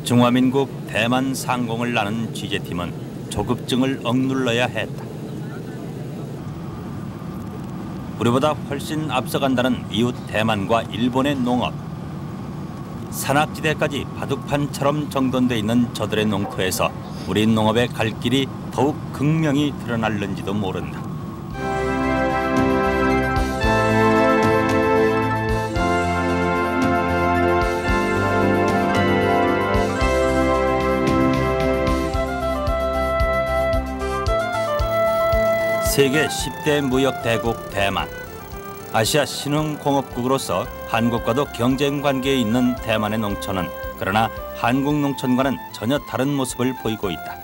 중화민국 대만 상공을 나는 취재팀은 조급증을 억눌러야 했다. 우리보다 훨씬 앞서간다는 이웃 대만과 일본의 농업. 산악지대까지 바둑판처럼 정돈돼 있는 저들의 농토에서 우리 농업의 갈 길이 더욱 극명히 드러날는지도 모른다. 세계 10대 무역 대국 대만. 아시아 신흥공업국으로서 한국과도 경쟁 관계에 있는 대만의 농촌은 그러나 한국 농촌과는 전혀 다른 모습을 보이고 있다.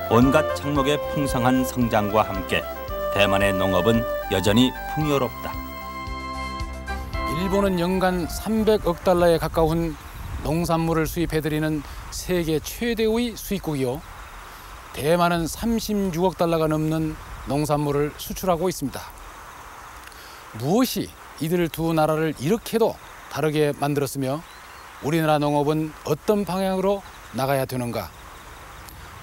온갖 창목의 풍성한 성장과 함께 대만의 농업은 여전히 풍요롭다. 일본은 연간 300억 달러에 가까운 농산물을 수입해드리는 세계 최대의 수입국이요. 대만은 36억 달러가 넘는 농산물을 수출하고 있습니다. 무엇이 이들 두 나라를 이렇게도 다르게 만들었으며 우리나라 농업은 어떤 방향으로 나가야 되는가?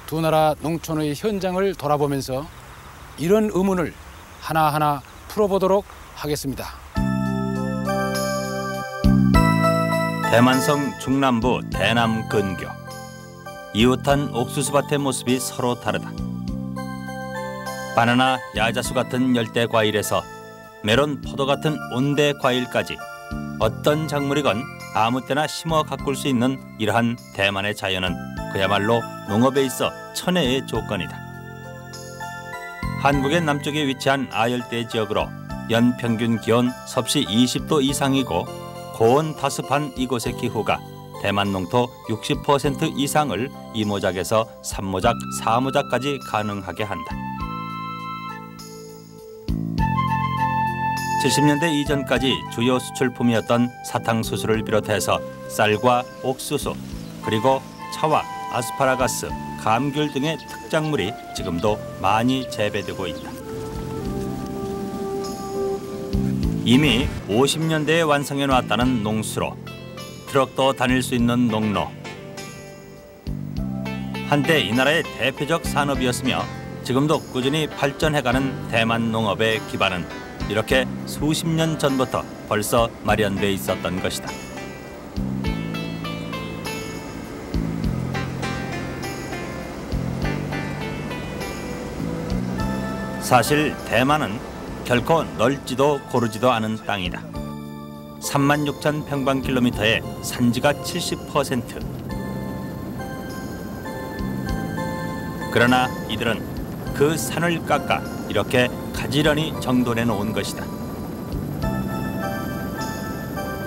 두 나라 농촌의 현장을 돌아보면서 이런 의문을 하나하나 풀어보도록 하겠습니다. 대만성 중남부 대남 근교. 이웃한 옥수수밭의 모습이 서로 다르다. 바나나, 야자수 같은 열대 과일에서 메론, 포도 같은 온대 과일까지 어떤 작물이건 아무 때나 심어 가꿀 수 있는 이러한 대만의 자연은 그야말로 농업에 있어 천혜의 조건이다. 한국의 남쪽에 위치한 아열대 지역으로 연평균 기온 섭씨 20도 이상이고 고온 다습한 이곳의 기후가 대만 농토 60% 이상을 이모작에서 3모작, 4모작까지 가능하게 한다. 70년대 이전까지 주요 수출품이었던 사탕수수를 비롯해서 쌀과 옥수수, 그리고 차와 아스파라거스, 감귤 등의 특작물이 지금도 많이 재배되고 있다. 이미 50년대에 완성해 놨다는 농수로, 트럭도 다닐 수 있는 농로. 한때 이 나라의 대표적 산업이었으며 지금도 꾸준히 발전해가는 대만 농업의 기반은 이렇게 수십 년 전부터 벌써 마련돼 있었던 것이다. 사실 대만은 결코 넓지도 고르지도 않은 땅이다. 36,000평방킬로미터의 산지가 70%. 그러나 이들은 그 산을 깎아 이렇게 가지런히 정돈해 놓은 것이다.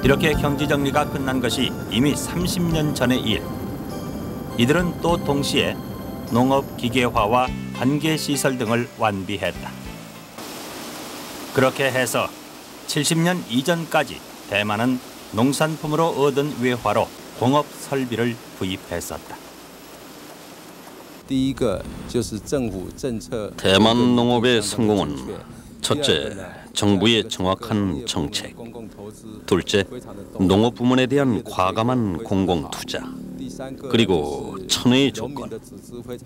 이렇게 경지 정리가 끝난 것이 이미 30년 전의 일. 이들은 또 동시에 농업 기계화와 관계 시설 등을 완비했다. 그렇게 해서 70년 이전까지 대만은 농산품으로 얻은 외화로 공업 설비를 구입했었다. 대만 농업의 성공은 첫째, 정부의 정확한 정책, 둘째, 농업 부문에 대한 과감한 공공투자, 그리고 천혜의 조건,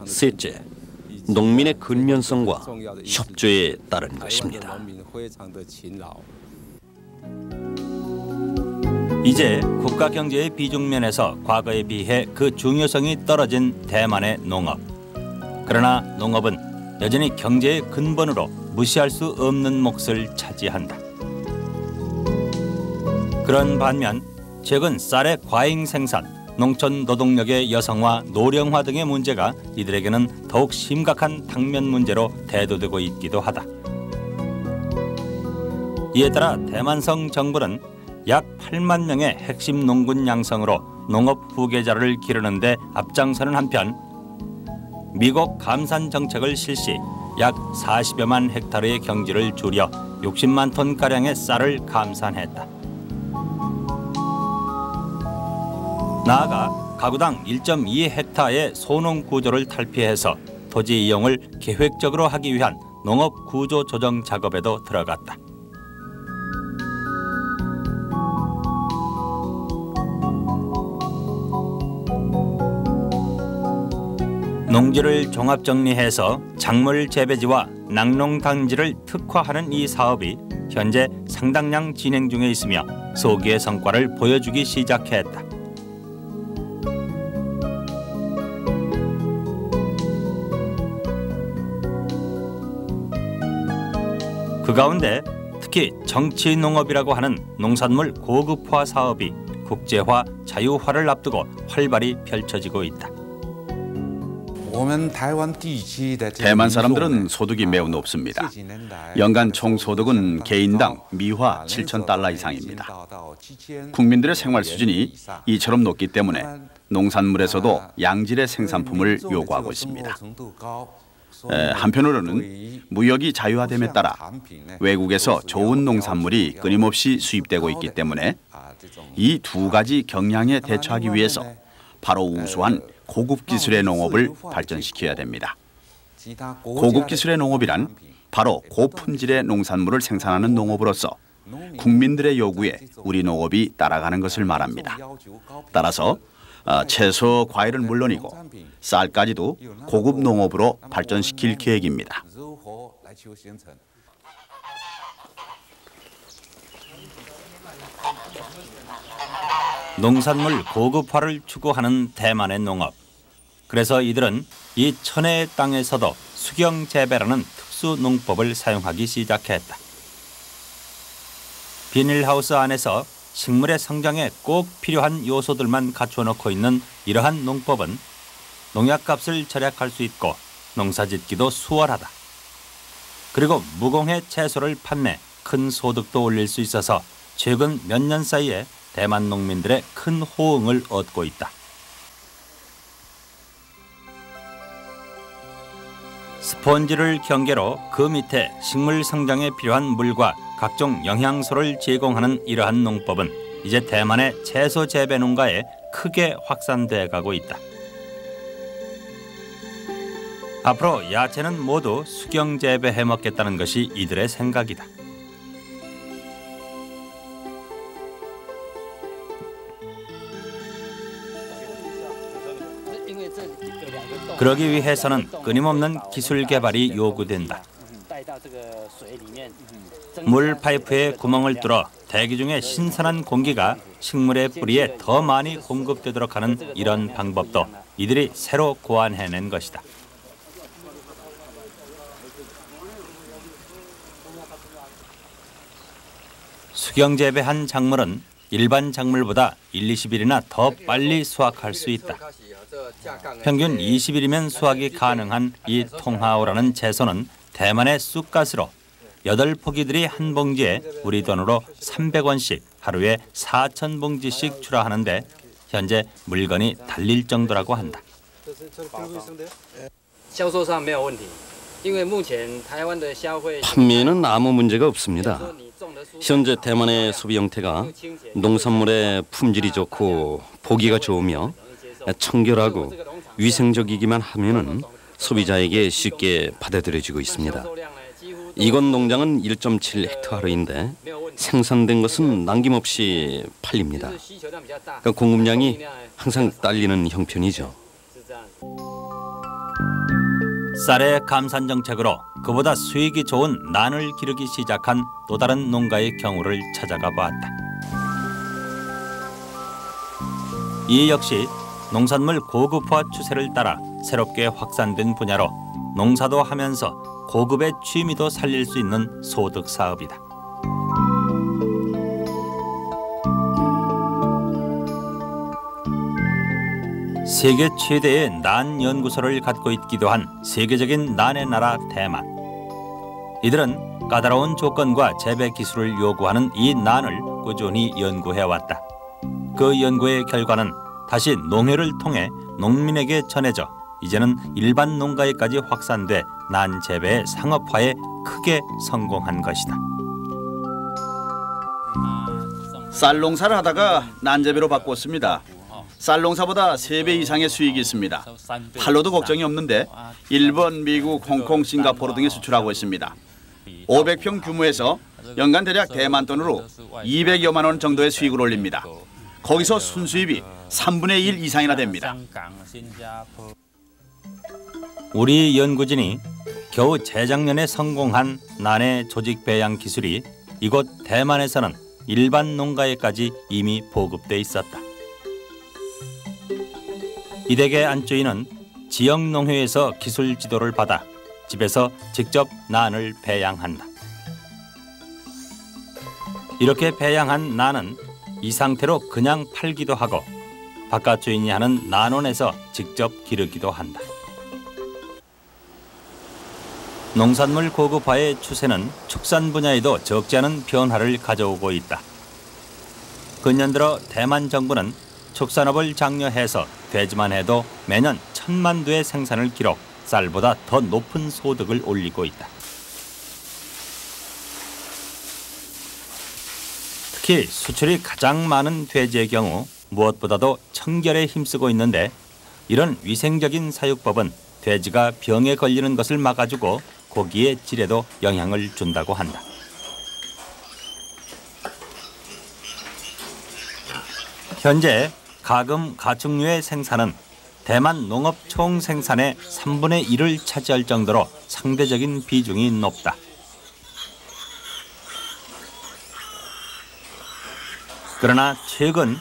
셋째, 농민의 근면성과 협조에 따른 것입니다. 이제 국가 경제의 비중 면에서 과거에 비해 그 중요성이 떨어진 대만의 농업. 그러나 농업은 여전히 경제의 근본으로 무시할 수 없는 몫을 차지한다. 그런 반면 최근 쌀의 과잉 생산, 농촌 노동력의 여성화, 노령화 등의 문제가 이들에게는 더욱 심각한 당면 문제로 대두되고 있기도 하다. 이에 따라 대만성 정부는 약 8만 명의 핵심 농군 양성으로 농업 후계자를 기르는 데 앞장서는 한편 미국 감산 정책을 실시, 약 40여만 헥타르의 경지를 줄여 60만 톤가량의 쌀을 감산했다. 나아가 가구당 1.2 헥타의 소농 구조를 탈피해서 토지 이용을 계획적으로 하기 위한 농업 구조 조정 작업에도 들어갔다. 농지를 종합 정리해서 작물 재배지와 낙농 방지를 특화하는 이 사업이 현재 상당량 진행 중에 있으며 소기의 성과를 보여주기 시작했다. 그 가운데 특히 정치 농업이라고 하는 농산물 고급화 사업이 국제화, 자유화를 앞두고 활발히 펼쳐지고 있다. 대만 사람들은 소득이 매우 높습니다. 연간 총소득은 개인당 미화 7,000달러 이상입니다. 국민들의 생활 수준이 이처럼 높기 때문에 농산물에서도 양질의 생산품을 요구하고 있습니다. 한편으로는 무역이 자유화됨에 따라 외국에서 좋은 농산물이 끊임없이 수입되고 있기 때문에 이 두 가지 경향에 대처하기 위해서 바로 우수한 고급 기술의 농업을 발전시켜야 됩니다. 고급 기술의 농업이란 바로 고품질의 농산물을 생산하는 농업으로서 국민들의 요구에 우리 농업이 따라가는 것을 말합니다. 따라서 채소, 과일은 물론이고 쌀까지도 고급 농업으로 발전시킬 계획입니다. 농산물 고급화를 추구하는 대만의 농업. 그래서 이들은 이 천혜의 땅에서도 수경 재배라는 특수 농법을 사용하기 시작했다. 비닐하우스 안에서 식물의 성장에 꼭 필요한 요소들만 갖춰놓고 있는 이러한 농법은 농약값을 절약할 수 있고 농사짓기도 수월하다. 그리고 무공해 채소를 판매, 큰 소득도 올릴 수 있어서 최근 몇 년 사이에 대만 농민들의 큰 호응을 얻고 있다. 스펀지를 경계로 그 밑에 식물 성장에 필요한 물과 각종 영양소를 제공하는 이러한 농법은 이제 대만의 채소 재배 농가에 크게 확산돼 가고 있다. 앞으로 야채는 모두 수경 재배해 먹겠다는 것이 이들의 생각이다. 그러기 위해서는 끊임없는 기술 개발이 요구된다. 물 파이프에 구멍을 뚫어 대기 중에 신선한 공기가 식물의 뿌리에 더 많이 공급되도록 하는 이런 방법도 이들이 새로 고안해낸 것이다. 수경 재배한 작물은 일반 작물보다 1-20일이나 더 빨리 수확할 수 있다. 평균 20일이면 수확이 가능한 이 통하오라는 채소는 대만의 쑥갓으로 8포기들이 한 봉지에 우리 돈으로 300원씩 하루에 4,000봉지씩 출하하는데 현재 물건이 달릴 정도라고 한다. 판매에는 아무 문제가 없습니다. 현재 대만의 소비 형태가 농산물의 품질이 좋고 보기가 좋으며 청결하고 위생적이기만 하면은 소비자에게 쉽게 받아들여지고 있습니다. 이건 농장은 1.7헥타르인데 생산된 것은 남김없이 팔립니다. 그러니까 공급량이 항상 딸리는 형편이죠. 쌀의 감산 정책으로 그보다 수익이 좋은 난을 기르기 시작한 또 다른 농가의 경우를 찾아가 보았다. 이 역시 농산물 고급화 추세를 따라 새롭게 확산된 분야로 농사도 하면서 고급의 취미도 살릴 수 있는 소득 사업이다. 세계 최대의 난 연구소를 갖고 있기도 한 세계적인 난의 나라 대만. 이들은 까다로운 조건과 재배 기술을 요구하는 이 난을 꾸준히 연구해왔다. 그 연구의 결과는 다시 농회를 통해 농민에게 전해져 이제는 일반 농가에까지 확산돼 난 재배의 상업화에 크게 성공한 것이다. 쌀 농사를 하다가 난 재배로 바꿨습니다. 쌀 농사보다 3배 이상의 수익이 있습니다. 팔로도 걱정이 없는데 일본, 미국, 홍콩, 싱가포르 등에 수출하고 있습니다. 500평 규모에서 연간 대략 대만 돈으로 200여만 원 정도의 수익을 올립니다. 거기서 순수입이 3분의 1 이상이나 됩니다. 우리 연구진이 겨우 재작년에 성공한 난해 조직 배양 기술이 이곳 대만에서는 일반 농가에까지 이미 보급돼 있었다. 이댁의 안주인은 지역 농회에서 기술 지도를 받아 집에서 직접 난을 배양한다. 이렇게 배양한 난은 이 상태로 그냥 팔기도 하고 바깥 주인이 하는 난원에서 직접 기르기도 한다. 농산물 고급화의 추세는 축산 분야에도 적지 않은 변화를 가져오고 있다. 근년 들어 대만 정부는 축산업을 장려해서 돼지만 해도 매년 1,000만 두의 생산을 기록, 쌀보다 더 높은 소득을 올리고 있다. 특히 수출이 가장 많은 돼지의 경우 무엇보다도 청결에 힘쓰고 있는데 이런 위생적인 사육법은 돼지가 병에 걸리는 것을 막아주고 고기의 질에도 영향을 준다고 한다. 현재 가금, 가축류의 생산은 대만 농업 총 생산의 3분의 1을 차지할 정도로 상대적인 비중이 높다. 그러나 최근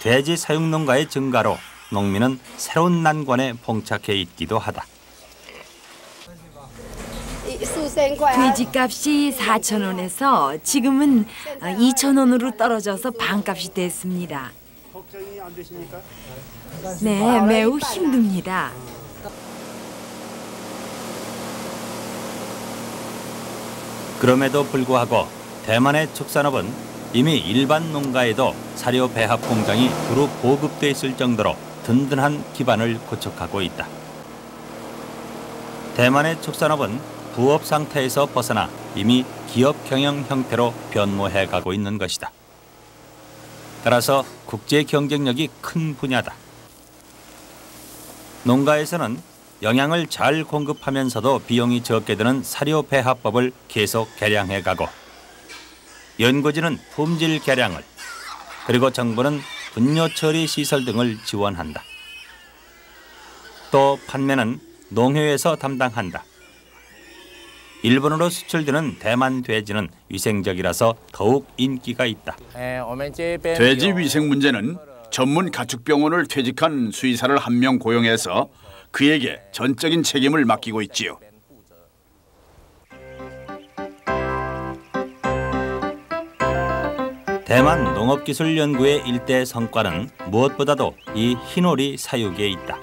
돼지 사육 농가의 증가로 농민은 새로운 난관에 봉착해 있기도 하다. 돼지값이 4,000원에서 지금은 2,000원으로 떨어져서 반값이 됐습니다. 걱정이 안 되십니까? 네, 매우 힘듭니다. 그럼에도 불구하고 대만의 축산업은 이미 일반 농가에도 사료 배합 공장이 두루 보급돼 있을 정도로 든든한 기반을 구축하고 있다. 대만의 축산업은 부업 상태에서 벗어나 이미 기업 경영 형태로 변모해 가고 있는 것이다. 따라서 국제 경쟁력이 큰 분야다. 농가에서는 영양을 잘 공급하면서도 비용이 적게 드는 사료 배합법을 계속 개량해 가고 연구진은 품질 개량을, 그리고 정부는 분뇨 처리 시설 등을 지원한다. 또 판매는 농회에서 담당한다. 일본으로 수출되는 대만 돼지는 위생적이라서 더욱 인기가 있다. 돼지 위생 문제는 전문 가축병원을 퇴직한 수의사를 한 명 고용해서 그에게 전적인 책임을 맡기고 있지요. 대만 농업기술연구의 일대 성과는 무엇보다도 이 흰오리 사육에 있다.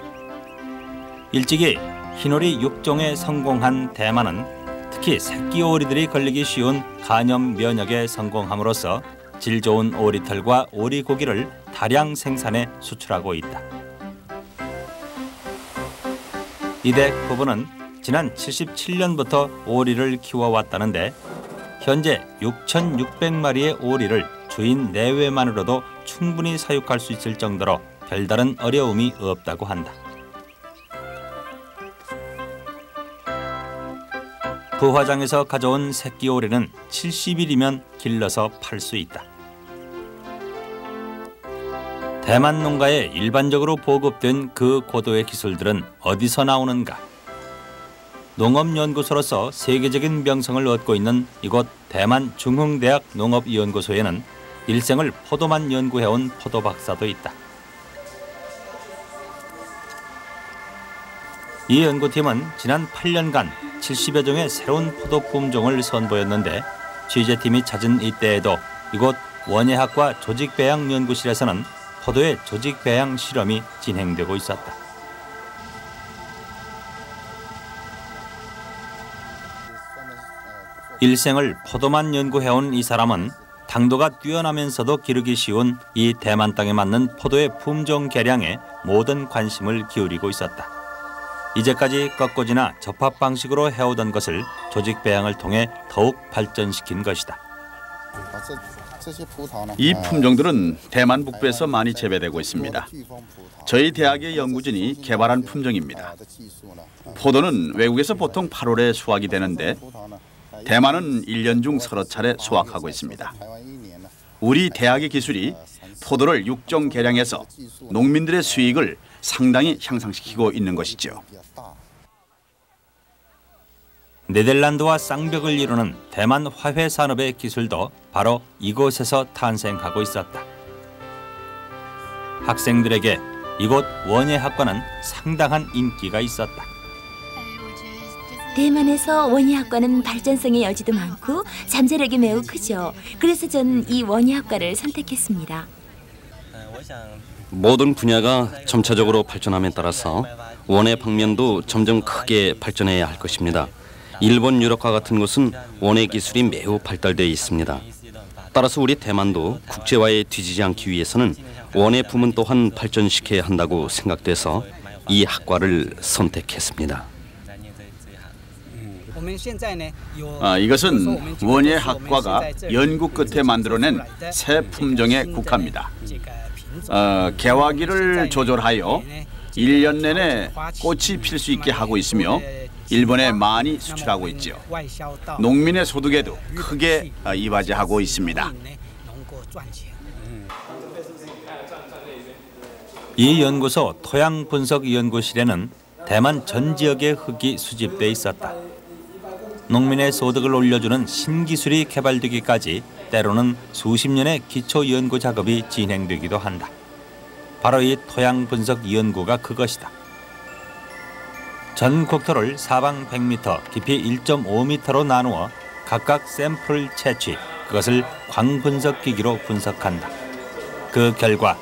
일찍이 흰오리 육종에 성공한 대만은 특히 새끼 오리들이 걸리기 쉬운 간염 면역에 성공함으로써 질 좋은 오리털과 오리고기를 다량 생산해 수출하고 있다. 이댁 부부는 지난 77년부터 오리를 키워왔다는데 현재 6,600마리의 오리를 주인 내외만으로도 충분히 사육할 수 있을 정도로 별다른 어려움이 없다고 한다. 부화장에서 가져온 새끼 오리는 70일이면 길러서 팔 수 있다. 대만 농가에 일반적으로 보급된 그 고도의 기술들은 어디서 나오는가? 농업연구소로서 세계적인 명성을 얻고 있는 이곳 대만 중흥대학 농업연구소에는 일생을 포도만 연구해온 포도 박사도 있다. 이 연구팀은 지난 8년간 70여 종의 새로운 포도 품종을 선보였는데 취재팀이 찾은 이때에도 이곳 원예학과 조직배양 연구실에서는 포도의 조직배양 실험이 진행되고 있었다. 일생을 포도만 연구해온 이 사람은 당도가 뛰어나면서도 기르기 쉬운 이 대만 땅에 맞는 포도의 품종 개량에 모든 관심을 기울이고 있었다. 이제까지 꺾어지나 접합 방식으로 해오던 것을 조직 배양을 통해 더욱 발전시킨 것이다. 이 품종들은 대만 북부에서 많이 재배되고 있습니다. 저희 대학의 연구진이 개발한 품종입니다. 포도는 외국에서 보통 8월에 수확이 되는데 대만은 1년 중 서너 차례 수확하고 있습니다. 우리 대학의 기술이 포도를 육종 개량해서 농민들의 수익을 상당히 향상시키고 있는 것이죠. 네덜란드와 쌍벽을 이루는 대만 화훼 산업의 기술도 바로 이곳에서 탄생하고 있었다. 학생들에게 이곳 원예학과는 상당한 인기가 있었다. 대만에서 원예학과는 발전성의 여지도 많고 잠재력이 매우 크죠. 그래서 저는 이 원예학과를 선택했습니다. 모든 분야가 점차적으로 발전함에 따라서 원예 방면도 점점 크게 발전해야 할 것입니다. 일본, 유럽과 같은 곳은 원예 기술이 매우 발달되어 있습니다. 따라서 우리 대만도 국제화에 뒤지지 않기 위해서는 원예 부문 또한 발전시켜야 한다고 생각돼서 이 학과를 선택했습니다. 이것은 원예학과가 연구 끝에 만들어낸 새 품종의 국화입니다. 개화기를 조절하여 1년 내내 꽃이 필 수 있게 하고 있으며 일본에 많이 수출하고 있지요. 농민의 소득에도 크게 이바지하고 있습니다. 이 연구소 토양분석연구실에는 대만 전 지역의 흙이 수집돼 있었다. 농민의 소득을 올려주는 신기술이 개발되기까지 때로는 수십 년의 기초 연구 작업이 진행되기도 한다. 바로 이 토양 분석 연구가 그것이다. 전 국토를 사방 100m, 깊이 1.5m로 나누어 각각 샘플을 채취, 그것을 광분석 기기로 분석한다. 그 결과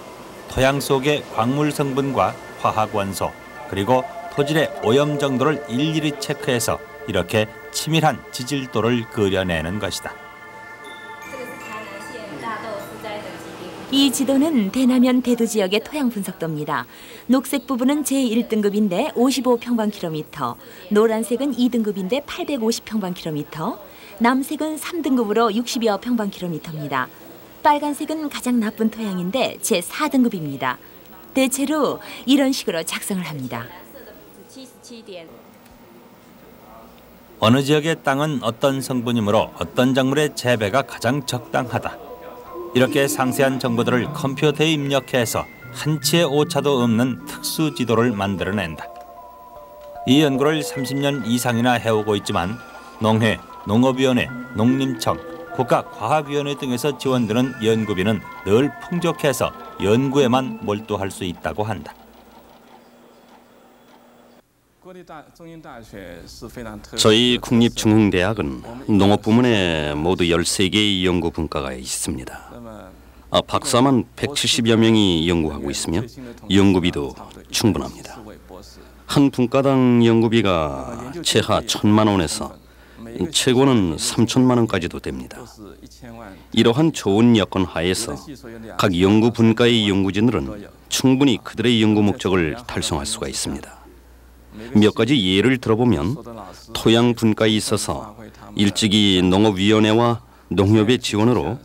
토양 속의 광물 성분과 화학 원소, 그리고 토질의 오염 정도를 일일이 체크해서 이렇게 치밀한 지질도를 그려내는 것이다. 이 지도는 대남현 대도 지역의 토양 분석도입니다. 녹색 부분은 제1등급인데 55평방킬로미터, 노란색은 2등급인데 850평방킬로미터, 남색은 3등급으로 60여 평방킬로미터입니다. 빨간색은 가장 나쁜 토양인데 제4등급입니다. 대체로 이런 식으로 작성을 합니다. 어느 지역의 땅은 어떤 성분이므로 어떤 작물의 재배가 가장 적당하다. 이렇게 상세한 정보들을 컴퓨터에 입력해서 한치의 오차도 없는 특수 지도를 만들어낸다. 이 연구를 30년 이상이나 해오고 있지만 농회, 농업위원회, 농림청, 국가과학위원회 등에서 지원되는 연구비는 늘 풍족해서 연구에만 몰두할 수 있다고 한다. 저희 국립중흥대학은 농업 부문에 모두 13개의 연구 분과가 있습니다. 박사만 170여 명이 연구하고 있으며 연구비도 충분합니다. 한 분과당 연구비가 최하 1,000만 원에서 최고는 3천만 원까지도 됩니다. 이러한 좋은 여건 하에서 각 연구 분과의 연구진들은 충분히 그들의 연구 목적을 달성할 수가 있습니다. 몇 가지 예를 들어보면 토양 분과에 있어서 일찍이 농업위원회와 농협의 지원으로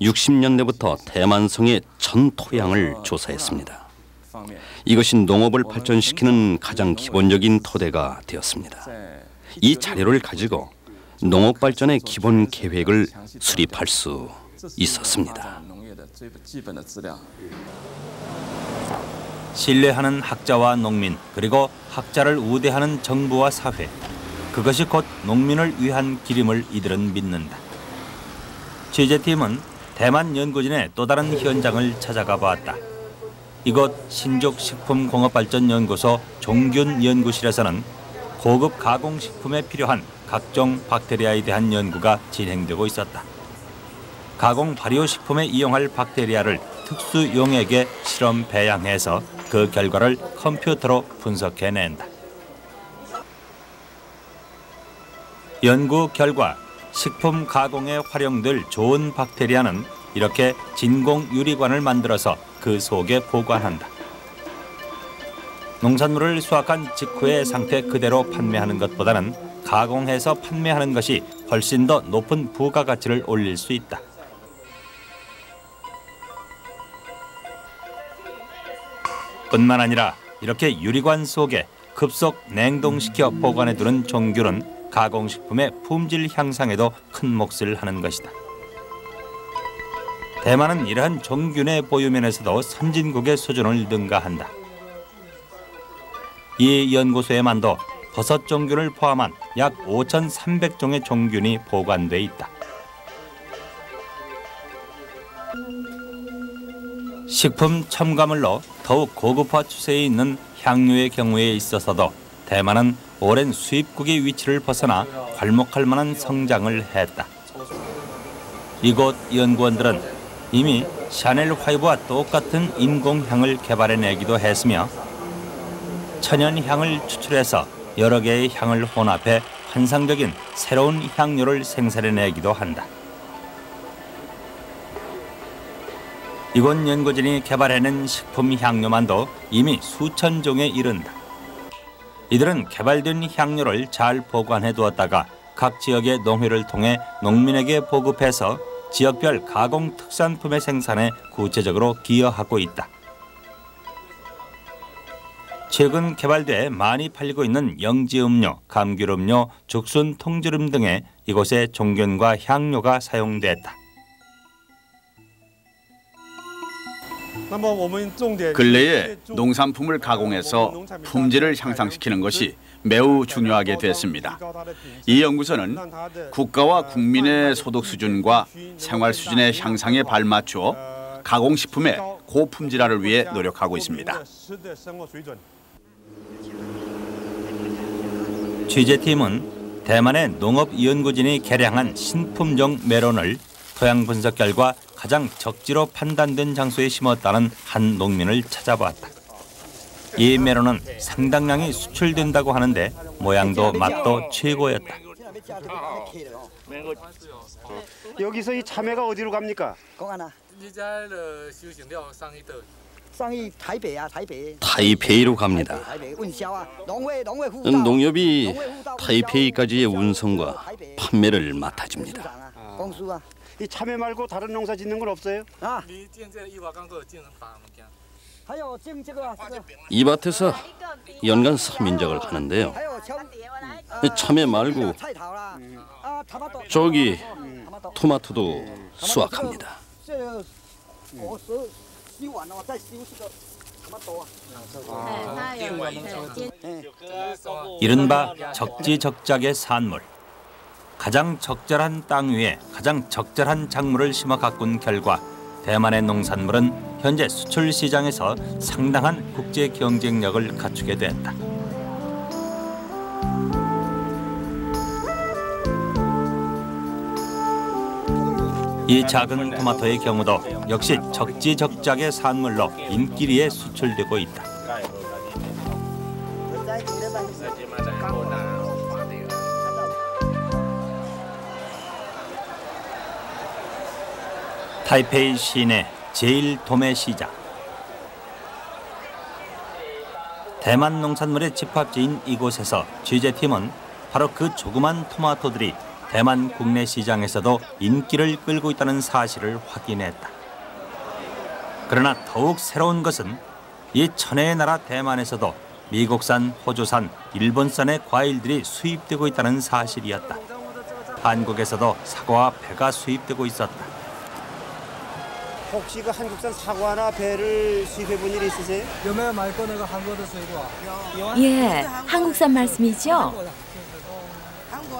60년대부터 대만성의 전 토양을 조사했습니다. 이것이 농업을 발전시키는 가장 기본적인 토대가 되었습니다. 이 자료를 가지고 농업 발전의 기본 계획을 수립할 수 있었습니다. 신뢰하는 학자와 농민, 그리고 학자를 우대하는 정부와 사회, 그것이 곧 농민을 위한 길임을 이들은 믿는다. 취재팀은 대만 연구진의 또 다른 현장을 찾아가 보았다. 이곳 신족식품공업발전연구소 종균 연구실에서는 고급 가공식품에 필요한 각종 박테리아에 대한 연구가 진행되고 있었다. 가공 발효식품에 이용할 박테리아를 특수 용액에 실험 배양해서 그 결과를 컴퓨터로 분석해낸다. 연구 결과 식품 가공에 활용될 좋은 박테리아는 이렇게 진공 유리관을 만들어서 그 속에 보관한다. 농산물을 수확한 직후의 상태 그대로 판매하는 것보다는 가공해서 판매하는 것이 훨씬 더 높은 부가가치를 올릴 수 있다. 뿐만 아니라 이렇게 유리관 속에 급속 냉동시켜 보관해두는 종균은 가공식품의 품질 향상에도 큰 몫을 하는 것이다. 대만은 이러한 종균의 보유면에서도 선진국의 수준을 능가한다. 이 연구소에만도 버섯 종균을 포함한 약 5,300종의 종균이 보관돼 있다. 식품 첨가물로 더욱 고급화 추세에 있는 향료의 경우에 있어서도 대만은 오랜 수입국의 위치를 벗어나 괄목할 만한 성장을 했다. 이곳 연구원들은 이미 샤넬 화이브와 똑같은 인공향을 개발해내기도 했으며 천연향을 추출해서 여러 개의 향을 혼합해 환상적인 새로운 향료를 생산해내기도 한다. 이곳 연구진이 개발해낸 식품 향료만도 이미 수천 종에 이른다. 이들은 개발된 향료를 잘 보관해 두었다가 각 지역의 농회를 통해 농민에게 보급해서 지역별 가공 특산품의 생산에 구체적으로 기여하고 있다. 최근 개발돼 많이 팔리고 있는 영지음료, 감귤음료, 죽순 통조림 등에 이곳의 종균과 향료가 사용됐다. 근래에 농산품을 가공해서 품질을 향상시키는 것이 매우 중요하게 됐습니다. 이 연구소는 국가와 국민의 소득 수준과 생활 수준의 향상에 발맞추어 가공식품의 고품질화를 위해 노력하고 있습니다. 취재팀은 대만의 농업연구진이 개량한 신품종 메론을 토양 분석 결과 가장 적지로 판단된 장소에 심었다는 한 농민을 찾아봤다. 이 메론은 상당량이 수출된다고 하는데 모양도 맛도 최고였다. 여기서 이 참외가 어디로 갑니까? 타이페이로 갑니다. 농협이 타이페이까지의 운송과 판매를 맡아줍니다. 이 참외 말고 다른 농사 짓는 건 없어요? 이 밭에서 연간 3인작을 하는데요. 참외 말고 저기 토마토도 수확합니다. 이른바 적지적작의 산물. 가장 적절한 땅 위에 가장 적절한 작물을 심어 가꾼 결과 대만의 농산물은 현재 수출 시장에서 상당한 국제 경쟁력을 갖추게 됐다. 이 작은 토마토의 경우도 역시 적지적작의 산물로 인기리에 수출되고 있다. 타이페이 시내 제1도매시장. 대만 농산물의 집합지인 이곳에서 취재팀은 바로 그 조그만 토마토들이 대만 국내 시장에서도 인기를 끌고 있다는 사실을 확인했다. 그러나 더욱 새로운 것은 이 천혜의 나라 대만에서도 미국산, 호주산, 일본산의 과일들이 수입되고 있다는 사실이었다. 한국에서도 사과와 배가 수입되고 있었다. 혹시 그 한국산 사과나 배를 수입해 본 일이 있으세요? 예, 한국산 말씀이죠?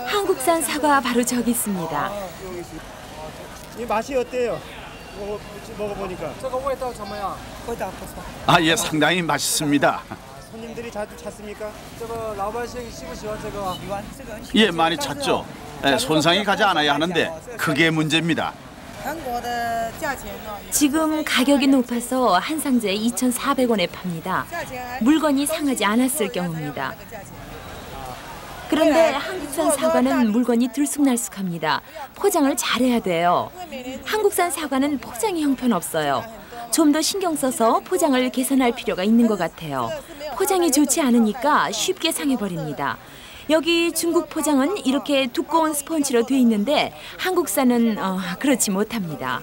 한국산 사과 바로 저기 있습니다. 이 맛이 어때요? 먹어보니까. 예, 상당히 맛있습니다. 손님들이 자주 찾습니까? 예, 많이 찾죠. 손상이 가지 않아야 하는데 그게 문제입니다. 지금 가격이 높아서 한 상자에 2,400원에 팝니다. 물건이 상하지 않았을 경우입니다. 그런데 한국산 사과는 물건이 들쑥날쑥합니다. 포장을 잘해야 돼요. 한국산 사과는 포장이 형편없어요. 좀 더 신경 써서 포장을 개선할 필요가 있는 것 같아요. 포장이 좋지 않으니까 쉽게 상해버립니다. 여기 중국 포장은 이렇게 두꺼운 스펀지로 돼 있는데 한국산은 그렇지 못합니다.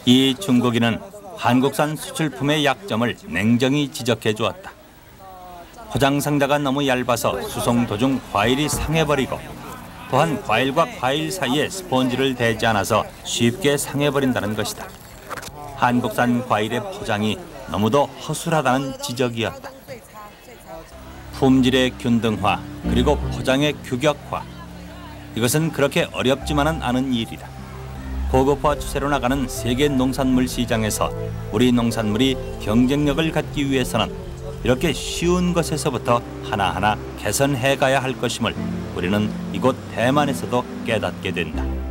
이 중국인은 한국산 수출품의 약점을 냉정히 지적해 주었다. 포장 상자가 너무 얇아서 수송 도중 과일이 상해버리고 또한 과일과 과일 사이에 스펀지를 대지 않아서 쉽게 상해버린다는 것이다. 한국산 과일의 포장이 너무도 허술하다는 지적이었다. 품질의 균등화 그리고 포장의 규격화. 이것은 그렇게 어렵지만은 않은 일이다. 고급화 추세로 나가는 세계 농산물 시장에서 우리 농산물이 경쟁력을 갖기 위해서는 이렇게 쉬운 것에서부터 하나하나 개선해 가야 할 것임을 우리는 이곳 대만에서도 깨닫게 된다.